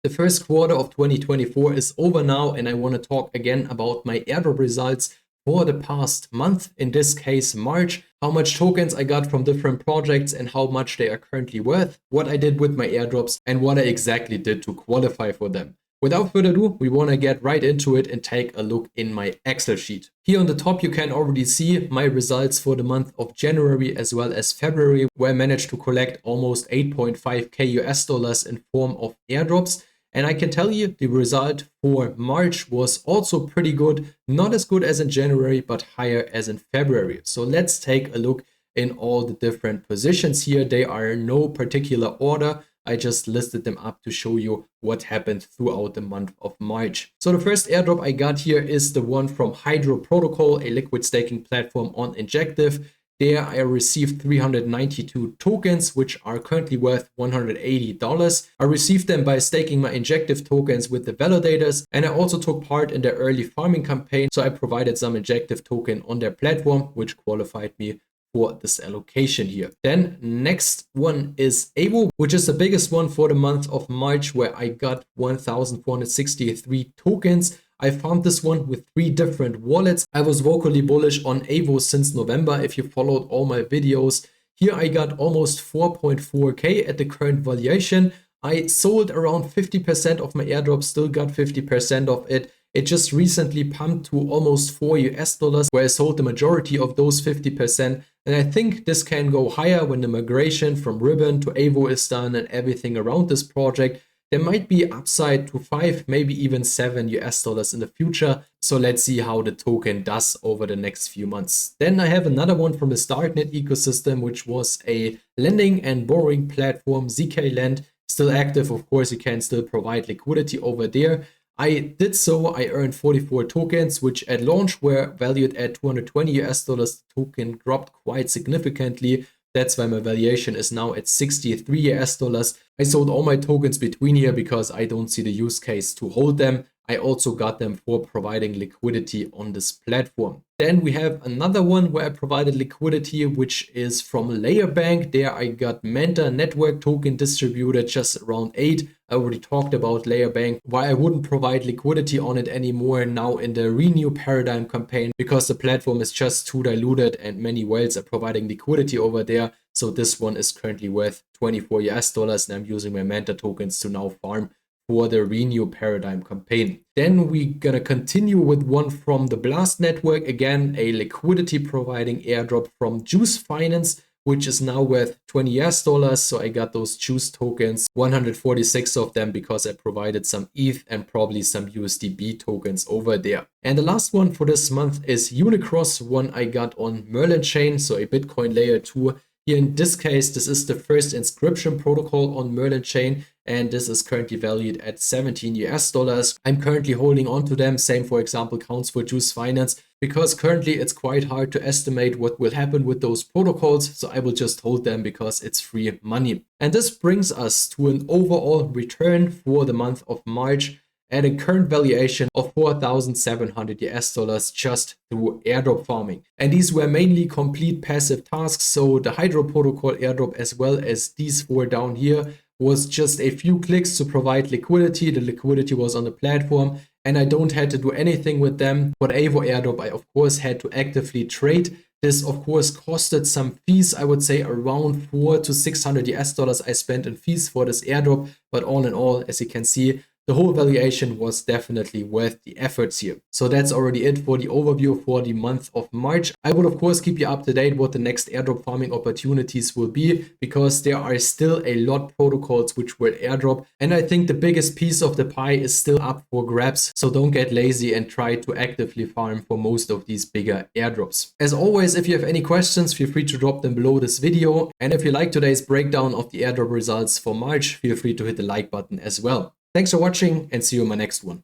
The first quarter of 2024 is over now, and I want to talk again about my airdrop results for the past month, in this case March, how much tokens I got from different projects and how much they are currently worth, what I did with my airdrops, and what I exactly did to qualify for them. Without further ado, we want to get right into it and take a look in my Excel sheet. Here on the top, you can already see my results for the month of January as well as February, where I managed to collect almost 8.5k US dollars in form of airdrops. And I can tell you the result for March was also pretty good, not as good as in January, but higher as in February. So let's take a look in all the different positions here. They are in no particular order. I just listed them up to show you what happened throughout the month of March. So the first airdrop I got here is the one from Hydro Protocol, a liquid staking platform on Injective. There I received 392 tokens, which are currently worth $180. I received them by staking my Injective tokens with the validators, and I also took part in their early farming campaign. So I provided some Injective token on their platform, which qualified me for this allocation here. Then next one is Evo, which is the biggest one for the month of March, where I got 1,463 tokens. I found this one with 3 different wallets. I was vocally bullish on Evo since November. If you followed all my videos, here I got almost 4.4k at the current valuation. I sold around 50% of my airdrop, still got 50% of it. It just recently pumped to almost $4 US, where I sold the majority of those 50%. And I think this can go higher when the migration from Ribbon to Evo is done and everything around this project. There might be upside to 5, maybe even $7 US in the future. So let's see how the token does over the next few months. Then I have another one from the Starknet ecosystem, which was a lending and borrowing platform, ZK Lend, still active. Of course, you can still provide liquidity over there. I did so. I earned 44 tokens, which at launch were valued at $220 US. The token dropped quite significantly. That's why my valuation is now at $63 US. I sold all my tokens between here because I don't see the use case to hold them. I also got them for providing liquidity on this platform. Then we have another one where I provided liquidity, which is from Layerbank. There I got Manta network token distributed just around 8. I already talked about Layerbank, why I wouldn't provide liquidity on it anymore now in the Renew Paradigm campaign, because the platform is just too diluted and many whales are providing liquidity over there. So this one is currently worth $24 US, and I'm using my Manta tokens to now farm for the Renew Paradigm campaign. Then we're gonna continue with one from the Blast network. Again, a liquidity providing airdrop from Juice Finance, which is now worth $20 US. So I got those Juice tokens, 146 of them, because I provided some ETH and probably some USDB tokens over there. And the last one for this month is Unicross, one I got on Merlin chain, so a Bitcoin layer 2. Here in this case, this is the first inscription protocol on Merlin chain, and this is currently valued at $17 US. I'm currently holding on to them. Same, for example, counts for Juice Finance, because currently it's quite hard to estimate what will happen with those protocols. So I will just hold them because it's free money. And this brings us to an overall return for the month of March at a current valuation of $4,700 US just through airdrop farming. And these were mainly complete passive tasks. So the Hydro Protocol airdrop, as well as these 4 down here, was just a few clicks to provide liquidity. The liquidity was on the platform and I don't have to do anything with them. For the Evo airdrop, I of course had to actively trade. This of course costed some fees. I would say around $400 to $600 US I spent in fees for this airdrop. But all in all, as you can see, the whole valuation was definitely worth the efforts here. So that's already it for the overview for the month of March. I will of course keep you up to date what the next airdrop farming opportunities will be, because there are still a lot of protocols which will airdrop. And I think the biggest piece of the pie is still up for grabs. So don't get lazy and try to actively farm for most of these bigger airdrops. As always, if you have any questions, feel free to drop them below this video. And if you like today's breakdown of the airdrop results for March, feel free to hit the like button as well. Thanks for watching and see you in my next one.